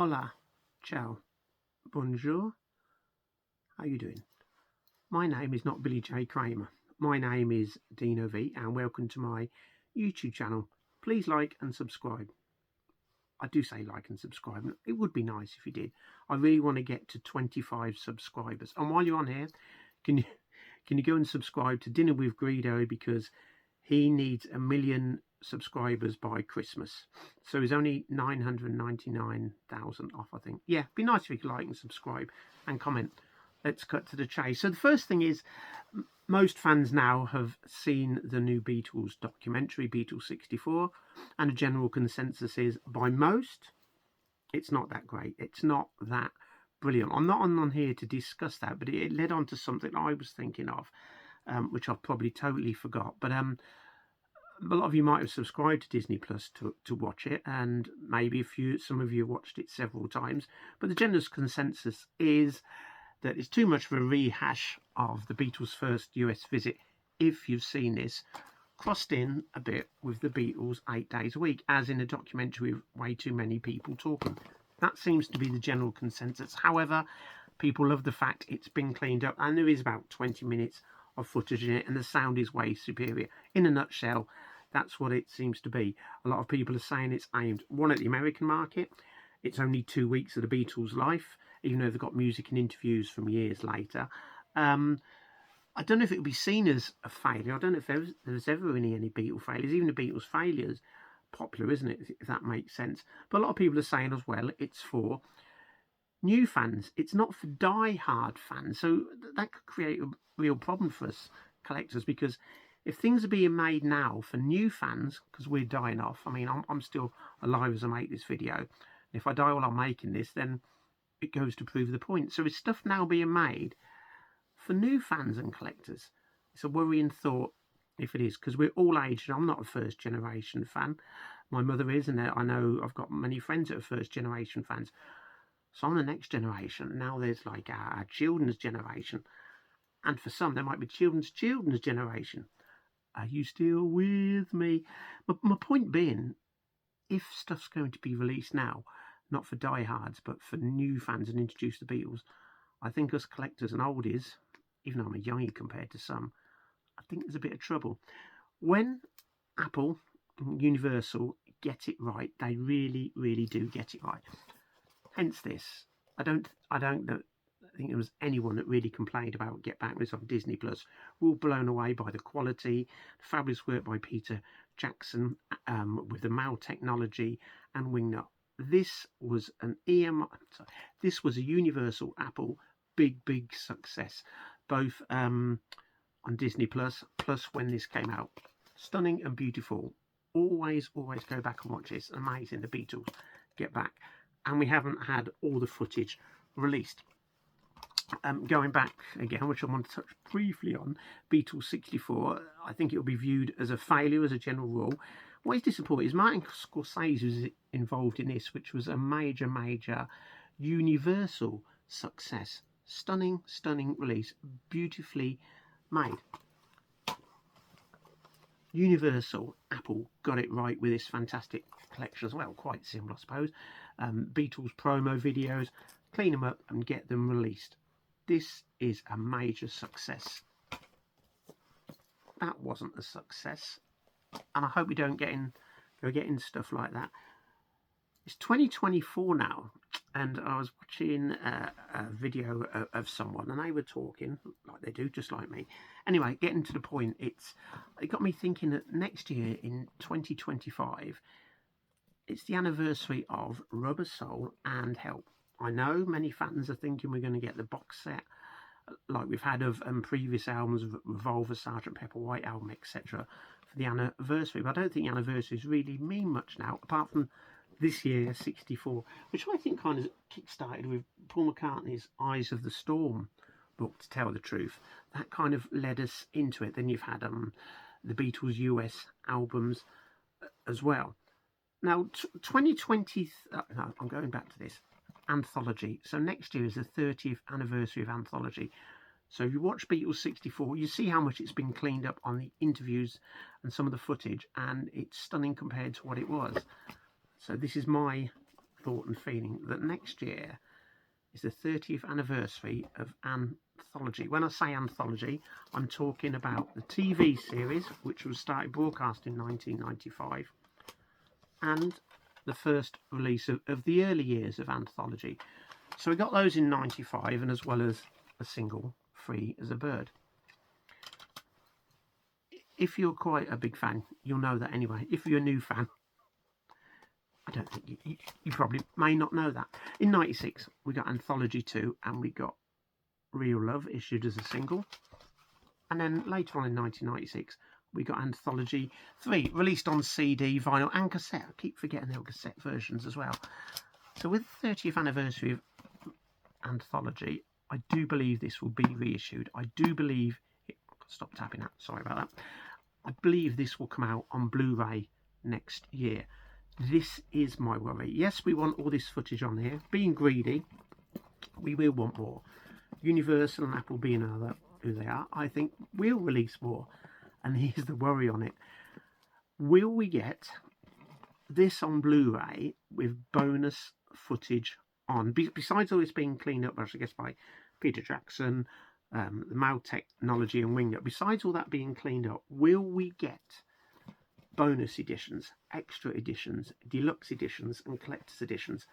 Hola, ciao, bonjour, how you doing? My name is not Billy J. Kramer. My name is Dino V, and welcome to my YouTube channel. Please like and subscribe. I do say like and subscribe. It would be nice if you did. I really want to get to 25 subscribers. And while you're on here, can you go and subscribe to Dinner with Greedo, because he needs 1 million subscribers by Christmas. So he's only 999,000 off, I think. Yeah, it'd be nice if you could like and subscribe and comment. Let's cut to the chase. So the first thing is, most fans now have seen the new Beatles documentary, Beatles 64, and a general consensus is, by most, it's not that great. It's not that brilliant. I'm not on here to discuss that, but it led on to something I was thinking of, which I've probably totally forgot. But a lot of you might have subscribed to Disney Plus to watch it, and maybe some of you watched it several times. But the general consensus is that it's too much of a rehash of the Beatles' first US visit, if you've seen this, crossed in a bit with the Beatles 8 days a week, as in a documentary with way too many people talking. That seems to be the general consensus. However, people love the fact it's been cleaned up, and there is about 20 minutes of footage in it, and the sound is way superior. In a nutshell, that's what it seems to be. A lot of people are saying it's aimed, one, at the American market. It's only 2 weeks of the Beatles' life, even though they've got music and interviews from years later. I don't know if it would be seen as a failure. I don't know if there's ever any Beatle failures. Even the Beatles' failures, popular, isn't it? If that makes sense. But a lot of people are saying as well, it's for new fans. It's not for die-hard fans. So that could create a real problem for us collectors, because if things are being made now for new fans, because we're dying off. I mean, I'm still alive as I make this video. If I die while I'm making this, then it goes to prove the point. So is stuff now being made for new fans and collectors? It's a worrying thought if it is, because we're all aged. I'm not a first generation fan. My mother is, and I know I've got many friends that are first generation fans. So I'm the next generation. Now there's like our children's generation. And for some, there might be children's generation. Are you still with me? My point being, if stuff's going to be released now, not for diehards, but for new fans and introduce the Beatles, I think us collectors and oldies, even though I'm a youngie compared to some, I think there's a bit of trouble. When Apple and Universal get it right, they really, really do get it right. Hence this. I don't think there was anyone that really complained about Get Back With on Disney Plus. We're all blown away by the quality, the fabulous work by Peter Jackson with the Mal technology and Wingnut. This was this was a Universal Apple big success, both on Disney Plus when this came out. Stunning and beautiful. Always go back and watch this. Amazing. The Beatles Get Back. And we haven't had all the footage released. Going back again, which I want to touch briefly on, Beatles 64, I think it will be viewed as a failure as a general rule. What is disappointing is Martin Scorsese was involved in this, which was a major Universal success. Stunning release, beautifully made. Universal, Apple got it right with this fantastic collection as well. Quite similar, I suppose. Beatles promo videos, clean them up and get them released. This is a major success. That wasn't a success, and I hope we don't go getting stuff like that. It's 2024 now, and I was watching a video of someone, and they were talking like they do, just like me. Anyway, getting to the point, it got me thinking that next year in 2025, it's the anniversary of Rubber Soul and Help. I know many fans are thinking we're going to get the box set like we've had of previous albums, Revolver, Sgt. Pepper, White Album, etc. for the anniversary, but I don't think anniversaries really mean much now, apart from this year, 64, which I think kind of kick-started with Paul McCartney's Eyes of the Storm book, to tell the truth. That kind of led us into it. Then you've had the Beatles US albums as well. Now, 2020, no, I'm going back to this. Anthology. So next year is the 30th anniversary of Anthology. So if you watch Beatles 64, you see how much it's been cleaned up on the interviews and some of the footage, and it's stunning compared to what it was. So this is my thought and feeling that next year is the 30th anniversary of Anthology. When I say Anthology, I'm talking about the TV series, which was started broadcast in 1995, and the first release of the early years of Anthology. So we got those in 95, and as well as a single, Free as a Bird. If you're quite a big fan, you'll know that anyway. If you're a new fan, I don't think you probably may not know that. In 96, we got Anthology 2, and we got Real Love, issued as a single. And then later on in 1996, we got Anthology 3, released on CD, vinyl and cassette. I keep forgetting there were cassette versions as well. So with the 30th anniversary of Anthology, I do believe this will be reissued. I do believe... Stop tapping that, sorry about that. I believe this will come out on Blu-ray next year. This is my worry. Yes, we want all this footage on here. Being greedy, we will want more. Universal and Apple being who they are, I think we'll release more. And here's the worry on it. Will we get this on Blu-ray with bonus footage on? Besides all this being cleaned up, I guess, by Peter Jackson, the Mal Technology and Winger, besides all that being cleaned up, will we get bonus editions, extra editions, deluxe editions and collector's editions,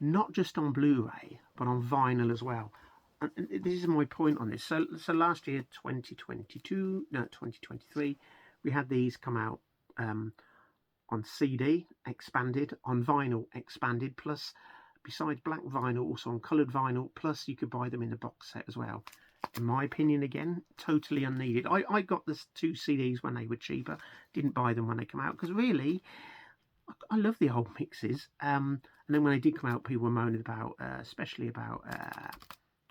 not just on Blu-ray but on vinyl as well? And this is my point on this. So last year, 2023, we had these come out on CD expanded, on vinyl expanded, plus besides black vinyl, also on coloured vinyl, plus you could buy them in the box set as well. In my opinion, again, totally unneeded. I got the 2 CDs when they were cheaper, didn't buy them when they come out, because really, I love the old mixes. And then when they did come out, people were moaning about, especially about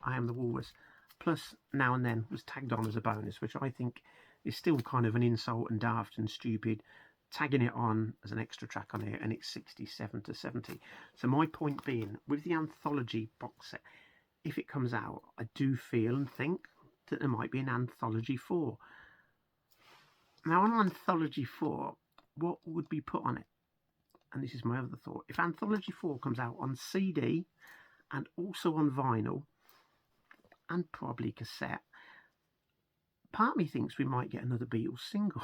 I Am the Walrus. Plus, Now and Then was tagged on as a bonus, which I think is still kind of an insult and daft and stupid, tagging it on as an extra track on here, and it's 67 to 70. So my point being, with the Anthology box set, if it comes out, I do feel and think that there might be an Anthology 4. Now, on Anthology 4, what would be put on it? And this is my other thought. If Anthology 4 comes out on CD and also on vinyl and probably cassette, part of me thinks we might get another Beatles single.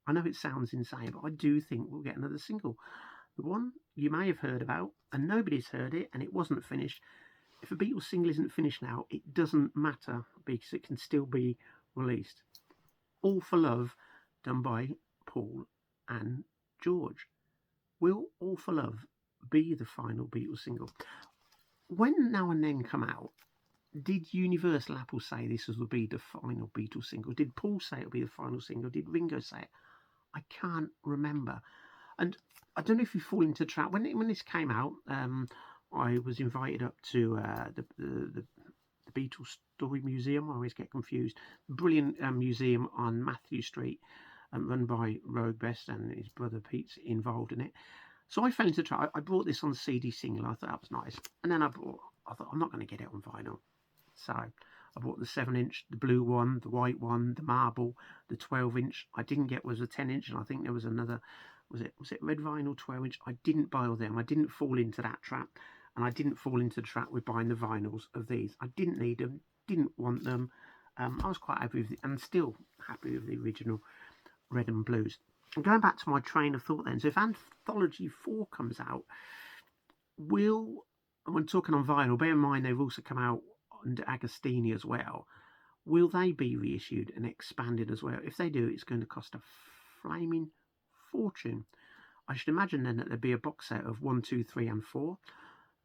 I know it sounds insane, but I do think we'll get another single. The one you may have heard about, and nobody's heard it, and it wasn't finished. If a Beatles single isn't finished now, it doesn't matter, because it can still be released. All for Love, done by Paul and George. Will All for Love be the final Beatles single? When Now and Then come out, did Universal Apple say this will be the final Beatles single? Did Paul say it'll be the final single? Did Ringo say it? I can't remember. And I don't know if you fall into the trap. When this came out, I was invited up to the Beatles Story Museum. I always get confused. Brilliant museum on Matthew Street, run by Rogue Best, and his brother Pete's involved in it. So I fell into the trap. I bought this on CD single. I thought that was nice. And then I thought, I'm not going to get it on vinyl. So I bought the 7-inch, the blue one, the white one, the marble, the 12-inch. I didn't get was a 10-inch, and I think there was another. Was it red vinyl 12-inch? I didn't buy all them. I didn't fall into that trap, and I didn't fall into the trap with buying the vinyls of these. I didn't need them, didn't want them. I was quite happy with it, and still happy with the original red and blues. And going back to my train of thought then, so if Anthology 4 comes out, will, and when talking on vinyl, bear in mind they've also come out under Agostini as well, will they be reissued and expanded as well? If they do, it's going to cost a flaming fortune. I should imagine then that there'd be a box set of 1, 2, 3 and 4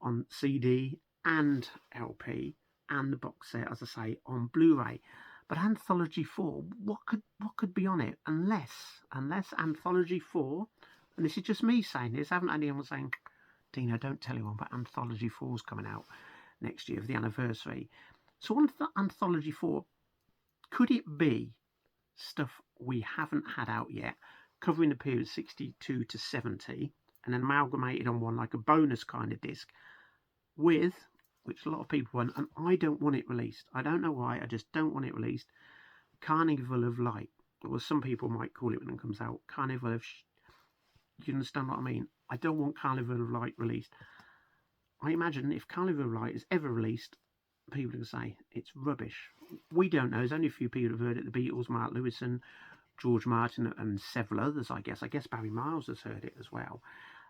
on CD and LP, and the box set, as I say, on Blu-ray. But Anthology 4, what could be on it? Unless Anthology 4, and this is just me saying this, I haven't had anyone saying, Dino, don't tell anyone, but Anthology 4 is coming out next year for the anniversary. So on Anthology 4, could it be stuff we haven't had out yet, covering the period 62 to 70, and then amalgamated on one like a bonus kind of disc, with, which a lot of people want, and I don't want it released. I don't know why, I just don't want it released. Carnival of Light, or some people might call it when it comes out, Carnival of... you understand what I mean? I don't want Carnival of Light released. I imagine if Carnival of Light is ever released, people will say it's rubbish. We don't know. There's only a few people who've heard it. The Beatles, Mark Lewison, George Martin, and several others, I guess. I guess Barry Miles has heard it as well.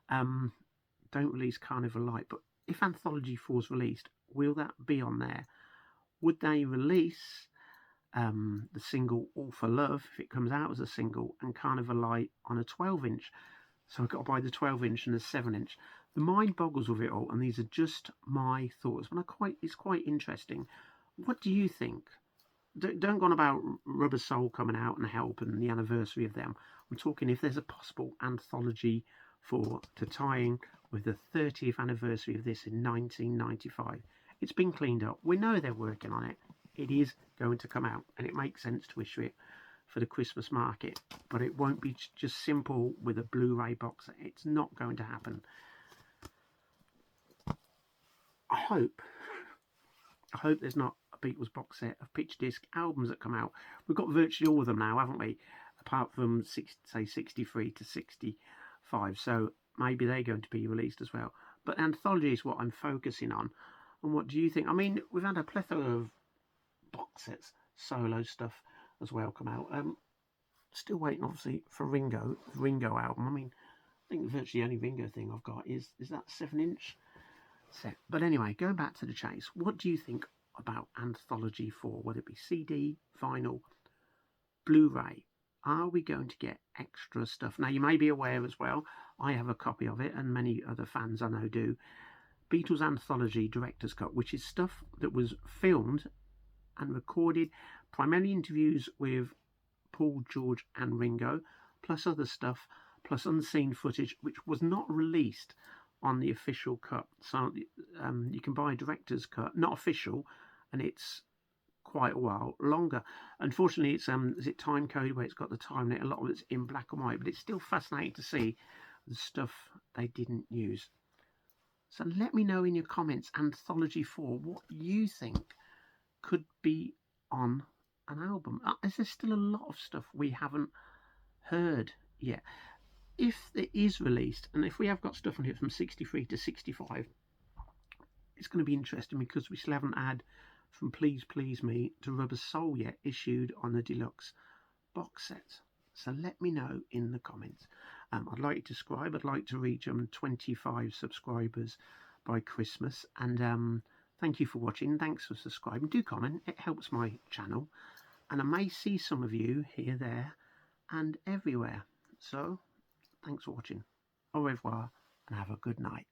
Don't release Carnival of Light. But if Anthology 4 is released, will that be on there? Would they release the single All for Love, if it comes out as a single, and Carnival of Light on a 12-inch? So I've got to buy the 12-inch and the 7-inch. The mind boggles with it all, and these are just my thoughts. But it's quite interesting. What do you think? Don't go on about Rubber Soul coming out and Help and the anniversary of them. I'm talking if there's a possible Anthology 4 to tie in with the 30th anniversary of this in 1995. It's been cleaned up. We know they're working on it. It is going to come out, and it makes sense to issue it for the Christmas market. But it won't be just simple with a Blu-ray box. It's not going to happen. I hope there's not a Beatles box set of pitch disc albums that come out. We've got virtually all of them now, haven't we? Apart from, say, 63 to 65. So maybe they're going to be released as well. But Anthology is what I'm focusing on. And what do you think? I mean, we've had a plethora of box sets, solo stuff as well come out. Still waiting, obviously, for Ringo album. I mean, I think virtually the only Ringo thing I've got is that 7-inch set. But anyway, going back to the chase, what do you think about Anthology 4? Whether it be CD, vinyl, Blu-ray? Are we going to get extra stuff? Now, you may be aware as well, I have a copy of it, and many other fans I know do. Beatles Anthology Director's Cut, which is stuff that was filmed and recorded, primarily interviews with Paul, George and Ringo, plus other stuff, plus unseen footage, which was not released on the official cut. So you can buy a director's cut, not official, and it's quite a while longer. Unfortunately, it's is it time code where it's got the time in it? A lot of it's in black and white, but it's still fascinating to see the stuff they didn't use. So let me know in your comments, Anthology 4, what you think could be on an album. Is there still a lot of stuff we haven't heard yet? If it is released, and if we have got stuff on here from 63 to 65, it's going to be interesting because we still haven't had From Please Please Me to Rubber Soul yet issued on the deluxe box set. So let me know in the comments. I'd like you to subscribe. I'd like to reach 25 subscribers by Christmas. And thank you for watching. Thanks for subscribing. Do comment. It helps my channel. And I may see some of you here, there, and everywhere. So thanks for watching. Au revoir and have a good night.